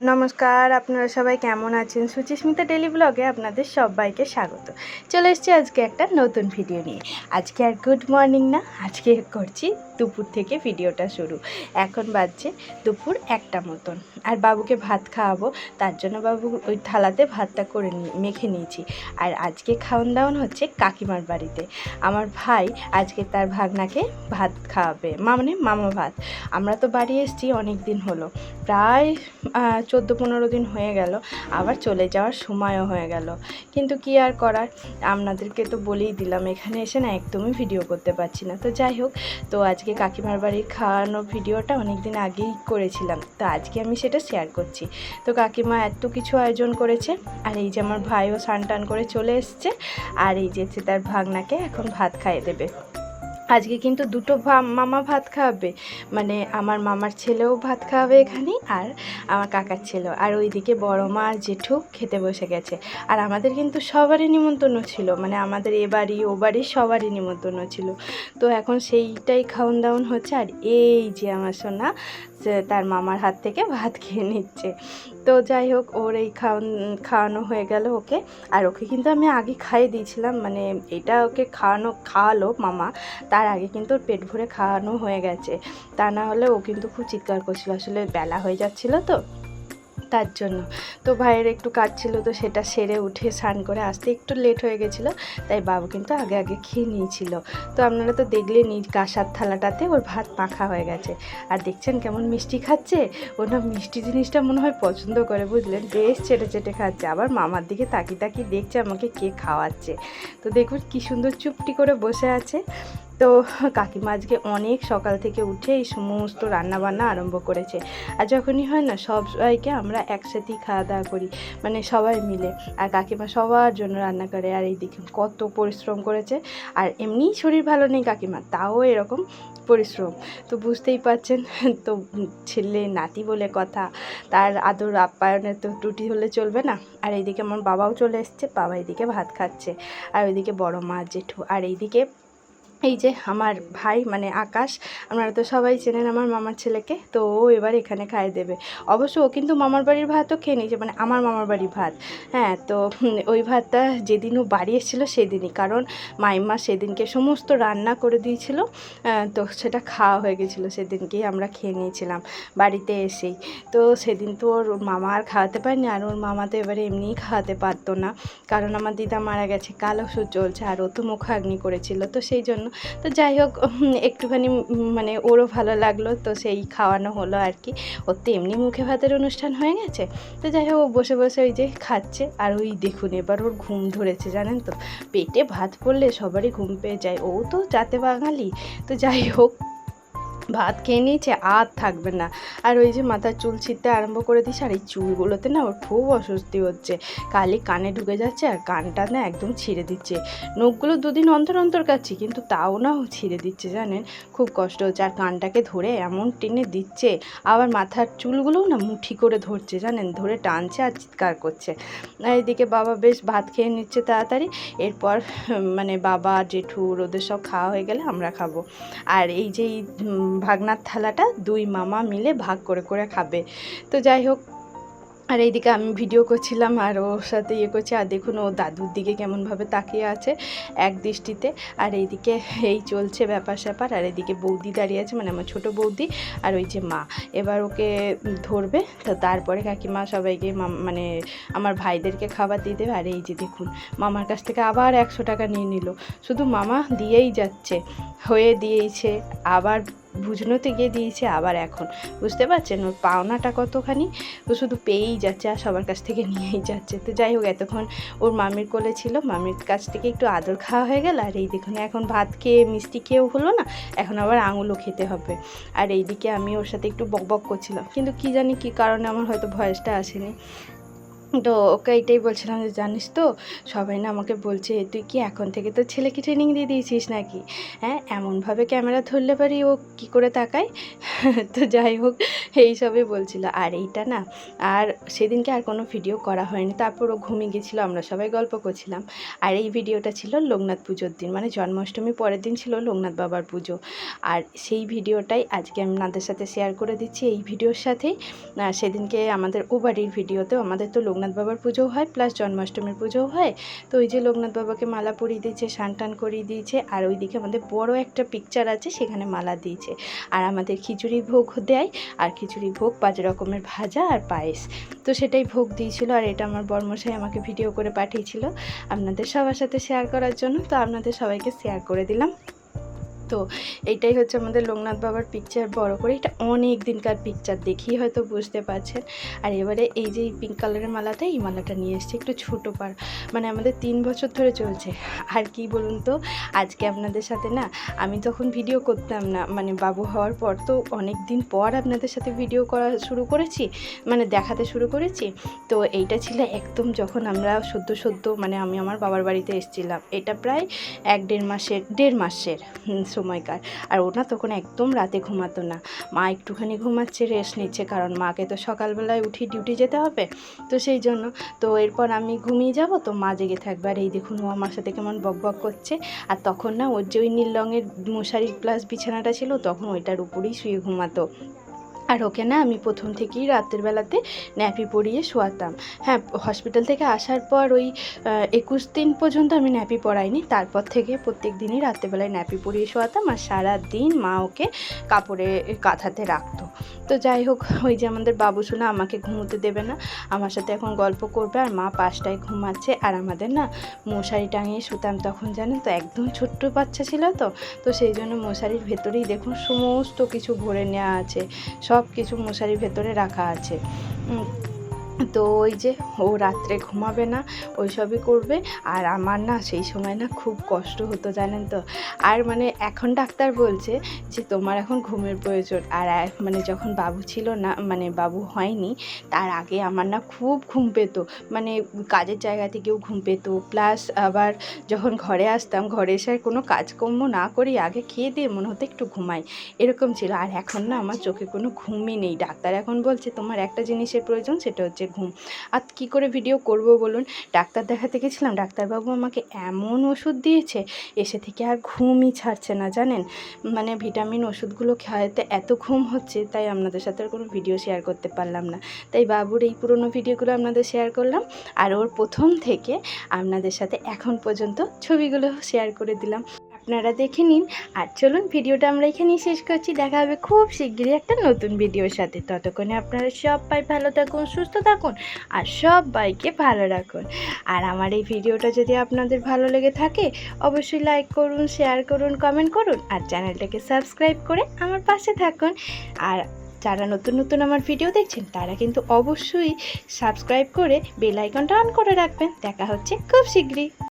নমস্কার, আপনারা সবাই কেমন আছেন? সুচিস্মিতা ডেইলি ব্লগে আপনাদের সবাইকে স্বাগত। চলে এসেছি আজকে একটা নতুন ভিডিও নিয়ে। আজকে আর গুড মর্নিং না, আজকে করছি দুপুর থেকে ভিডিওটা শুরু। এখন বাজছে দুপুর 1টা মতন, আর বাবুকে ভাত খাওয়াবো, তার জন্য বাবু ওই থালাতে ভাতটা করে মেখে নিয়েছি। আর আজকে খাওয়ান দাওয়ান হচ্ছে কাকিমার বাড়িতে। আমার ভাই আজকে তার ভাগনাকে ভাত খাওয়াবে, মানে মামা ভাত। আমরা তো বাড়ি এসেছি অনেক দিন হলো, প্রায় 14-15 দিন হয়ে গেল, আবার চলে যাওয়ার সময়ও হয়ে গেল। কিন্তু কি আর করার, আপনাদেরকে তো বলেই দিলাম, এখানে এসে না একদমই ভিডিও করতে পারছি না। তো যাই হোক, তো আজকে কাকিমার বাড়ির খাওয়ানো ভিডিওটা অনেক দিন আগেই করেছিলাম, তো আজকে আমি সেটা শেয়ার করছি। তো কাকিমা এত কিছু আয়োজন করেছে, আর এই যে আমার ভাইও স্নান টান করে চলে এসছে, আর এই যে তার ভাগনাকে এখন ভাত খাইয়ে দেবে। আজকে কিন্তু দুটো মামা ভাত খাওয়াবে, মানে আমার মামার ছেলেও ভাত খাওয়াবে এখানে, আর আমার কাকার ছেলেও। আর ওইদিকে বড় মা আর জেঠু খেতে বসে গেছে। আর আমাদের কিন্তু সবারই নিমন্ত্রণ ছিল, মানে আমাদের এ বাড়ি ও বাড়ি সবারই নিমন্ত্রণ ছিল। তো এখন সেইটাই খাওয়ান দাওয়ান হচ্ছে। আর এই যে আমার সোনা তার মামার হাত থেকে ভাত খেয়ে নিচ্ছে। তো যাই হোক, ওর এই খাওয়ানো হয়ে গেল ওকে। আর ওকে কিন্তু আমি আগে খাইয়ে দিয়েছিলাম, মানে এটা ওকে খাওয়ালো মামা, তার আগে কিন্তু ওর পেট ভরে খাওয়ানো হয়ে গেছে। তা না হলে ও কিন্তু খুব চিৎকার করছিল, আসলে বেলা হয়ে যাচ্ছিলো তো তার জন্য। তো ভাইয়ের একটু কাজ ছিল, তো সেটা সেরে উঠে স্নান করে আসতে একটু লেট হয়ে গেছিলো, তাই বাবু কিন্তু আগে আগে খেয়ে নিয়েছিল। তো আপনারা তো দেখলেন কাঁসার থালাটাতে ওর ভাত মাখা হয়ে গেছে। আর দেখছেন কেমন মিষ্টি খাচ্ছে, ও না মিষ্টি জিনিসটা মনে হয় পছন্দ করে, বুঝলেন, বেশ চেটে চেটে খাচ্ছে। আবার মামার দিকে তাকিয়ে তাকিয়ে দেখছে আমাকে কে খাওয়াচ্ছে। তো দেখুন কি সুন্দর চুপটি করে বসে আছে। তো কাকিমা আজকে অনেক সকাল থেকে উঠে এই সমস্ত রান্নাবান্না আরম্ভ করেছে। আর যখনই হয় না, সবাইকে আমরা একসাথেই খাওয়া দাওয়া করি, মানে সবাই মিলে। আর কাকিমা সবার জন্য রান্না করে। আর এই দেখুন কত পরিশ্রম করেছে। আর এমনিই শরীর ভালো নেই কাকিমার, তাও এরকম পরিশ্রম। তো বুঝতেই পারছেন, তো ছেলে নাতি বলে কথা, তার আদর আপ্যায়নের তো ত্রুটি হলে চলবে না। আর এইদিকে আমার বাবাও চলে এসছে, বাবা এইদিকে ভাত খাচ্ছে, আর ওইদিকে বড় মা জেঠু, আর এইদিকে এই যে আমার ভাই মানে আকাশ, আপনারা তো সবাই চেনেন আমার মামার ছেলেকে, তো ও এবার এখানে খাইয়ে দেবে। অবশ্য ও কিন্তু মামার বাড়ির ভাতও খেয়ে নিয়েছে, মানে আমার মামার বাড়ির ভাত। হ্যাঁ, তো ওই ভাতটা যেদিন ও বাড়ি এসেছিলো সেদিনই, কারণ মাইমা সেদিনকে সমস্ত রান্না করে দিয়েছিল, তো সেটা খাওয়া হয়ে গেছিলো, সেদিনকেই আমরা খেয়ে নিয়েছিলাম বাড়িতে এসেই। তো সেদিন তো ওর মামা আর খাওয়াতে পারেনি, আর ওর মামা তো এবারে এমনিই খাওয়াতে পারতো না, কারণ আমার দিদা মারা গেছে, কাল ওষুধ চলছে, আর ও তো মুখাগ্নি করেছিল, তো সেই জন্য। তো যাই হোক, একটুখানি মানে ওরও ভালো লাগলো, তো সেই খাওয়ানো হলো আর কি। ওর তো এমনি মুখে ভাতের অনুষ্ঠান হয়ে গেছে। তো যাই হোক, ও বসে বসে ওই যে খাচ্ছে। আর ওই দেখুন এবার ওর ঘুম ধরেছে, জানেন তো, পেটে ভাত পড়লে সবারই ঘুম পেয়ে যায়, ও তো জাতে বাঙালি। তো যাই হোক, ভাত খেয়ে নিয়েছে, আর থাকবে না। আর ওই যে মাথার চুল ছিঁড়তে আরম্ভ করে দিয়েছে, আর এই চুলগুলোতে না ওর খুব অস্বস্তি হচ্ছে, কালি কানে ঢুকে যাচ্ছে, আর কানটা না একদম ছিঁড়ে দিচ্ছে। নখগুলো 2 দিন অন্তর অন্তর কাটছি, কিন্তু তাও না ও ছিঁড়ে দিচ্ছে, জানেন, খুব কষ্ট হচ্ছে। আর কানটাকে ধরে এমন টেনে দিচ্ছে, আবার মাথার চুলগুলোও না মুঠি করে ধরছে, জানেন, ধরে টানছে আর চিৎকার করছে। আর এদিকে বাবা বেশ ভাত খেয়ে নিচ্ছে তাড়াতাড়ি। এরপর মানে বাবা জেঠুর ওদের সব খাওয়া হয়ে গেলে আমরা খাবো। আর এই যে ভাগনার থালাটা 2 মামা মিলে ভাগ করে করে খাবে। তো যাই হোক, আর এইদিকে আমি ভিডিও করছিলাম আর ওর সাথে করছি। আর দেখুন ও দাদুর দিকে কেমনভাবে তাকিয়ে আছে এক দৃষ্টিতে। আর এইদিকে এই চলছে ব্যাপার স্যাপার। আর এদিকে বৌদি দাঁড়িয়ে আছে, মানে আমার ছোটো বৌদি, আর ওই যে মা এবার ওকে ধরবে। তো তারপরে কাকিমা সবাইকে মানে আমার ভাইদেরকে খাবার দিয়ে দেবে। আর এই যে দেখুন মামার কাছ থেকে আবার 100 টাকা নিয়ে নিল, শুধু মামা দিয়েই যাচ্ছে, হয়ে দিয়েছে, আবার বুঝনোতে গিয়ে দিয়েছে, আবার এখন বুঝতে পারছেন ওর পাওনাটা কতখানি, তো শুধু পেয়েই যাচ্ছে আর সবার কাছ থেকে নিয়েই যাচ্ছে। তো যাই হোক, এতক্ষণ ওর মামির কোলে ছিল, মামির কাছ থেকে একটু আদর খাওয়া হয়ে গেল। আর এই দেখুন এখন ভাত খেয়ে মিষ্টি খেয়েও হলো না, এখন আবার আঙুলও খেতে হবে। আর এইদিকে আমি ওর সাথে একটু বকবক করছিলাম, কিন্তু কি জানি কী কারণে আমার হয়তো ভয়েসটা আসেনি। তো ওকে এটাই বলছিলাম যে জানিস তো সবাই না আমাকে বলছে তুই কি এখন থেকে তো ছেলেকে ট্রেনিং দিয়ে দিয়েছিস নাকি, হ্যাঁ এমনভাবে ক্যামেরা ধরলে পারি ও কি করে তাকায়। তো যাই হোক এইসবই বলছিল। আর এইটা না, আর সেদিনকে আর কোনো ভিডিও করা হয়নি, তারপর ও ঘুমিয়ে গেছিলো, আমরা সবাই গল্প করছিলাম। আর এই ভিডিওটা ছিল লোকনাথ পুজোর দিন, মানে জন্মাষ্টমী পরের দিন ছিল লোকনাথ বাবার পুজো। আর সেই ভিডিওটাই আজকে আমি আপনাদের সাথে শেয়ার করে দিচ্ছি এই ভিডিওর সাথেই। সেদিনকে আমাদের ও বাড়ির ভিডিওতেও আমাদের তো লোকনাথ বাবার পুজোও হয় প্লাস জন্মাষ্টমীর পুজোও হয়। তো ওই যে লোকনাথ বাবাকে মালা পরিয়ে দিয়েছে, স্নান টান করিয়ে দিয়েছে, আর ওইদিকে আমাদের বড় একটা পিকচার আছে সেখানে মালা দিয়েছে। আর আমাদের খিচুড়ি ভোগ দেয়, আর খিচুড়ি ভোগ 5 রকমের ভাজা আর পায়েস, তো সেটাই ভোগ দিয়েছিল। আর এটা আমার বর্মশাই আমাকে ভিডিও করে পাঠিয়েছিল আপনাদের সবার সাথে শেয়ার করার জন্য, তো আপনাদের সবাইকে শেয়ার করে দিলাম। তো এইটাই হচ্ছে আমাদের লোকনাথ বাবার পিকচার বড় করে, এটা অনেক দিনকার পিকচার, দেখেই হয়তো বুঝতে পারছেন। আর এবারে এই যে এই পিঙ্ক কালারের মালাটা, এই মালাটা নিয়ে এসেছি একটু ছোটো পার, মানে আমাদের 3 বছর ধরে চলছে। আর কি বলুন তো, আজকে আপনাদের সাথে না, আমি তখন ভিডিও করতাম না, মানে বাবু হওয়ার পর তো অনেক দিন পর আপনাদের সাথে ভিডিও করা শুরু করেছি, মানে দেখাতে শুরু করেছি। তো এইটা ছিল একদম যখন আমরা সদ্য মানে আমি আমার বাবার বাড়িতে এসেছিলাম, এটা প্রায় 1-1.5 মাসের সময়কার। আর ওটা তখন একদম রাতে ঘুমাতো না, মা একটুখানি ঘুমাচ্ছে, রেস্ট নিচ্ছে, কারণ মাকে তো সকালবেলায় উঠি ডিউটি যেতে হবে, তো সেই জন্য। তো এরপর আমি ঘুমিয়ে যাব, তো মা জেগে থাকবে। আর এই দেখুন ও আমার সাথে কেমন বক করছে। আর তখন না ওর যে ওই নীল রঙের মশারি প্লাস বিছানাটা ছিল, তখন ওইটার উপরেই শুয়ে ঘুমাতো। আর ওকে না আমি প্রথম থেকেই রাতের বেলাতে ন্যাপি পরিয়ে শোয়াতাম। হ্যাঁ, হসপিটাল থেকে আসার পর ওই 21 দিন পর্যন্ত আমি ন্যাপি পরাইনি, তারপর থেকে প্রত্যেক দিনই রাত্রেবেলায় ন্যাপি পরিয়ে শোয়াতাম, আর সারা দিন মা ওকে কাপড়ে কাঁথাতে রাখতো। তো যাই হোক, ওই যে আমাদের বাবু শোনা আমাকে ঘুমোতে দেবে না, আমার সাথে এখন গল্প করবে, আর মা পাশটায় ঘুমাচ্ছে। আর আমাদের না মশারি টাঙিয়ে শুতাম তখন, জানেন তো একদম ছোট্ট বাচ্চা ছিল, তো সেই জন্য মশারির ভেতরেই দেখুন সমস্ত কিছু ভরে নেওয়া আছে, সব কিছু মশারির ভেতরে রাখা আছে। তো ওই যে ও রাত্রে ঘুমাবে না, ওই সবই করবে। আর আমার না সেই সময় না খুব কষ্ট হতো, জানেন তো। আর মানে এখন ডাক্তার বলছে যে তোমার এখন ঘুমের প্রয়োজন। আর মানে যখন বাবু ছিল না, মানে বাবু হয়নি তার আগে আমার না খুব ঘুম পেত, মানে কাজের জায়গা থেকেও ঘুম পেত, প্লাস আবার যখন ঘরে আসতাম, ঘরে এসে কোনো কাজকর্ম না করি আগে খেয়ে দিয়ে মনে হতো একটু ঘুমাই, এরকম ছিল। আর এখন না আমার চোখে কোনো ঘুমই নেই, ডাক্তার এখন বলছে তোমার একটা জিনিসের প্রয়োজন, সেটা হচ্ছে ঘুম। আর কী করে ভিডিও করব বলুন, ডাক্তার দেখাতে গেছিলাম, ডাক্তারবাবু আমাকে এমন ওষুধ দিয়েছে, এসে থেকে আর ঘুমই ছাড়ছে না জানেন, মানে ভিটামিন ওষুধগুলো খাওয়াতে এত ঘুম হচ্ছে, তাই আপনাদের সাথে আর কোনো ভিডিও শেয়ার করতে পারলাম না। তাই বাবুর এই পুরনো ভিডিওগুলো আপনাদের শেয়ার করলাম, আর ওর প্রথম থেকে আপনাদের সাথে এখন পর্যন্ত ছবিগুলো শেয়ার করে দিলাম, আপনারা দেখে নিন। আর চলুন ভিডিওটা আমরা এখানেই শেষ করছি, দেখা হবে খুব শিগগিরই একটা নতুন ভিডিওর সাথে। ততক্ষণে আপনারা সবাই ভালো থাকুন, সুস্থ থাকুন, আর সবাইকে ভালো রাখুন। আর আমার এই ভিডিওটা যদি আপনাদের ভালো লেগে থাকে অবশ্যই লাইক করুন, শেয়ার করুন, কমেন্ট করুন, আর চ্যানেলটাকে সাবস্ক্রাইব করে আমার পাশে থাকুন। আর যারা নতুন আমার ভিডিও দেখছেন তারা কিন্তু অবশ্যই সাবস্ক্রাইব করে বেল আইকনটা অন করে রাখবেন। দেখা হচ্ছে খুব শিগগিরই।